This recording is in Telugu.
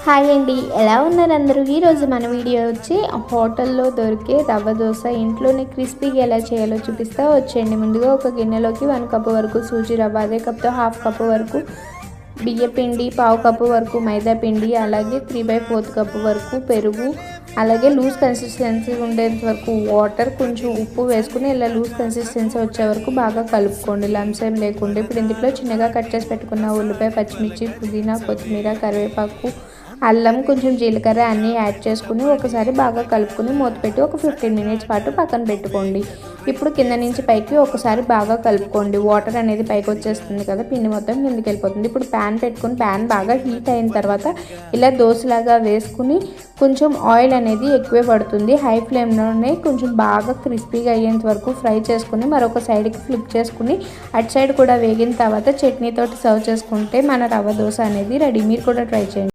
హాయ్ అండి, ఎలా ఉన్నారు అందరూ? ఈరోజు మన వీడియో వచ్చి హోటల్లో దొరికే రవ్వ దోశ ఇంట్లోనే క్రిస్పీగా ఎలా చేయాలో చూపిస్తా వచ్చేయండి. ముందుగా ఒక గిన్నెలోకి 1 కప్పు వరకు సూజీ రవ్వ, అదే కప్తో 1/2 కప్పు వరకు బియ్య పిండి, 1/2 కప్పు వరకు మైదా పిండి, అలాగే 3/4 కప్పు వరకు పెరుగు, అలాగే లూజ్ కన్సిస్టెన్సీ ఉండేంత వరకు వాటర్, కొంచెం ఉప్పు వేసుకుని ఇలా లూజ్ కన్సిస్టెన్సీ వచ్చే వరకు బాగా కలుపుకోండి, లంప్స్ ఏం లేకుండా. ఇప్పుడు ఇందులో చిన్నగా కట్ చేసి పెట్టుకున్న ఉల్లిపాయ, పచ్చిమిర్చి, పుదీనా, కొత్తిమీర, కరివేపాకు, అల్లం, కొంచెం జీలకర్ర అన్నీ యాడ్ చేసుకుని ఒకసారి బాగా కలుపుకొని మూత పెట్టి ఒక 15 మినిట్స్ పాటు పక్కన పెట్టుకోండి. ఇప్పుడు కింద నుంచి పైకి ఒకసారి బాగా కలుపుకోండి. వాటర్ అనేది పైకి వచ్చేస్తుంది కదా, పిండి మొత్తం కిందకి వెళ్ళిపోతుంది. ఇప్పుడు ప్యాన్ పెట్టుకుని ప్యాన్ బాగా హీట్ అయిన తర్వాత ఇలా దోశలాగా వేసుకుని కొంచెం ఆయిల్ అనేది ఎక్కువే పడుతుంది. హై ఫ్లేమ్లోనే కొంచెం బాగా క్రిస్పీగా అయ్యేంత వరకు ఫ్రై చేసుకుని మరొక సైడ్కి ఫ్లిప్ చేసుకుని అటు సైడ్ కూడా వేగిన తర్వాత చట్నీతోటి సర్వ్ చేసుకుంటే మన రవ్వ దోశ అనేది రెడీ. మీరు కూడా ట్రై చేయండి.